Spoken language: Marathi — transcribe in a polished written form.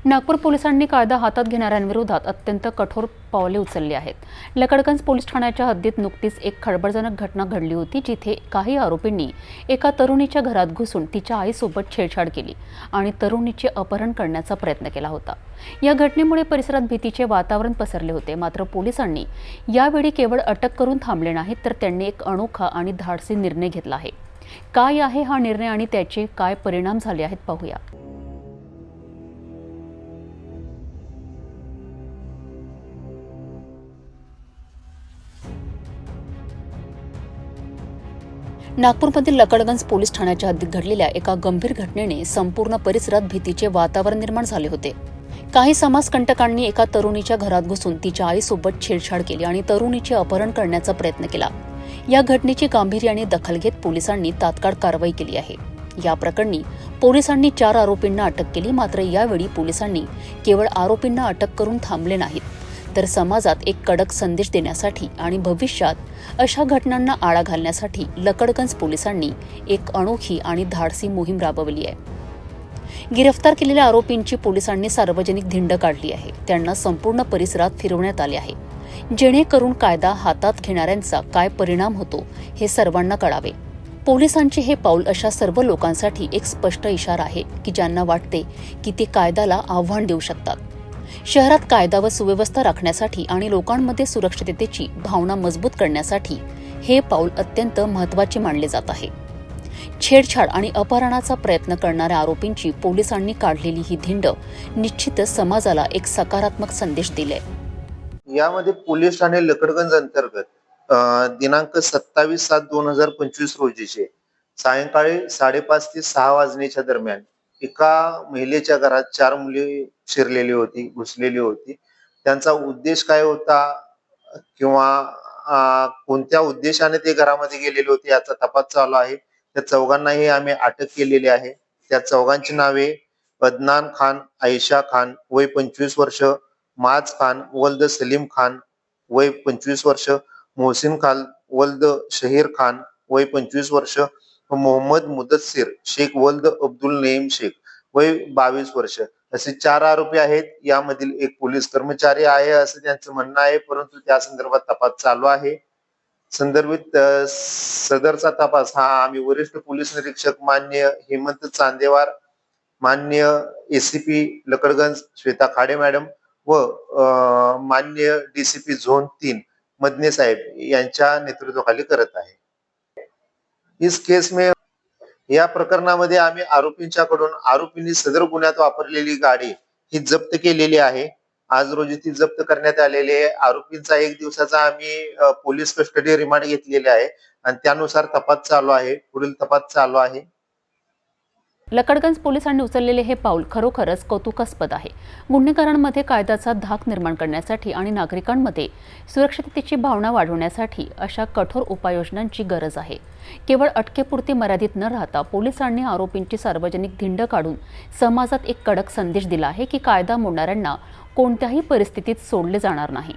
नागपूर पोलिसांनी कायदा हातात घेणाऱ्यांविरोधात अत्यंत कठोर पावले उचलली आहेत. लकडगंज पोलीस ठाण्याच्या हद्दीत नुकतीच एक खळबळजनक घटना घडली होती, जिथे काही आरोपींनी एका तरुणीच्या घरात घुसून तिच्या आईसोबत छेडछाड केली आणि तरुणीचे अपहरण करण्याचा प्रयत्न केला होता. या घटनेमुळे परिसरात भीतीचे वातावरण पसरले होते. मात्र पोलिसांनी यावेळी केवळ अटक करून थांबले नाहीत, तर त्यांनी एक अनोखा आणि धाडसी निर्णय घेतला आहे. काय आहे हा निर्णय आणि त्याचे काय परिणाम झाले आहेत पाहूया. नागपूरमधील लकडगंज पोलीस ठाण्याच्या हद्दीत घडलेल्या एका गंभीर घटनेने संपूर्ण परिसरात भीतीचे वातावरण निर्माण झाले होते. काही समाजकंटकांनी एका तरुणीच्या घरात घुसून तिच्या आईसोबत छेडछाड केली आणि तरुणीचे अपहरण करण्याचा प्रयत्न केला. या घटनेची गांभीर्याने दखल घेत पोलिसांनी तात्काळ कारवाई केली आहे. या प्रकरणी पोलिसांनी 4 आरोपींना अटक केली. मात्र यावेळी पोलिसांनी केवळ आरोपींना अटक करून थांबले नाहीत, तर समाजात एक कडक संदेश देण्यासाठी आणि भविष्यात अशा घटनांना आळा घालण्यासाठी लकडगंज पोलिसांनी एक अनोखी आणि धाडसी मोहीम राबवली आहे. गिरफ्तार केलेल्या आरोपींची पोलिसांनी सार्वजनिक धिंड काढली आहे. त्यांना संपूर्ण परिसरात फिरवण्यात आले आहे, जेणेकरून कायदा हातात घेणाऱ्यांचा काय परिणाम होतो हे सर्वांना कळावे. पोलिसांचे हे पाऊल अशा सर्व लोकांसाठी एक स्पष्ट इशारा आहे की ज्यांना वाटते की ते कायद्याला आव्हान देऊ शकतात. शहरात कायदा व सुव्यवस्था राखण्यासाठी आणि लोकांमध्ये सुरक्षिततेची भावना मजबूत करण्यासाठी हे पाऊल अत्यंत महत्त्वाचे मानले जात आहे. छेडछाड आणि अपहरणाचा प्रयत्न करणाऱ्या आरोपींची पोलिसांनी काढलेली ही धिंड निश्चितच समाजाला एक सकारात्मक संदेश दिलाय. यामध्ये पोलीस ठाणे लकडगंज अंतर्गत दिनांक 27/7/2025 रोजीचे सायंकाळी 5:30 ते 6 वाजण्याच्या दरम्यान एका महिलेच्या घरात 4 मुले घुसलेली होती. त्यांचा उद्देश काय होता किंवा कोणत्या उद्देशाने ते घरामध्ये गेलेले होते याचा तपास चालू आहे. त्या चौघांनाही आम्ही अटक केलेली आहे. त्या चौघांची नावे अदनान खान, आयशा खान वय 25 वर्ष, माज खान वल्द सलीम खान वय 25 वर्ष, मोहसिन खान वल्द शहीर खान वय 25 वर्ष, मोहम्मद मुदस्सिर शेख वल्द अब्दुल नईम शेख वय 22 वर्ष असे 4 आरोपी आहेत. यामधील एक पोलीस कर्मचारी आहे असं त्यांचं म्हणणं आहे, परंतु त्या संदर्भात तपास चालू आहे. संदर्भित सदरचा तपास हा आम्ही वरिष्ठ पोलीस निरीक्षक मान्य हेमंत चांदेवार, मान्य एसीपी लकडगंज श्वेता खाडे मॅडम व मान्य डीसीपी झोन 3 मदने साहेब यांच्या नेतृत्वाखाली करत आहे. इस केस में या प्रकरणामध्ये आम्ही आरोपींनी सदर गुन्ह्यात वापरलेली गाडी ही जप्त केलेली आहे. आज रोजी ती जप्त करण्यात आलेली आहे. आरोपींचा 1 दिवसाचा आम्ही पोलीस कस्टडी रिमांड घेतलेले आहे आणि त्यानुसार तपास चालू आहे. पुढील तपास चालू आहे. लकडगंज पोलिसांनी उचललेले हे पाऊल खरोखरच कौतुकास्पद आहे. गुन्हेगारांमध्ये कायद्याचा धाक निर्माण करण्यासाठी आणि नागरिकांमध्ये सुरक्षिततेची भावना वाढवण्यासाठी अशा कठोर उपाययोजनांची गरज आहे. केवळ अटकेपुरती मर्यादित न राहता पोलिसांनी आरोपींची सार्वजनिक धिंड काढून समाजात एक कडक संदेश दिला आहे की कायदा मोडणाऱ्यांना कोणत्याही परिस्थितीत सोडले जाणार नाही.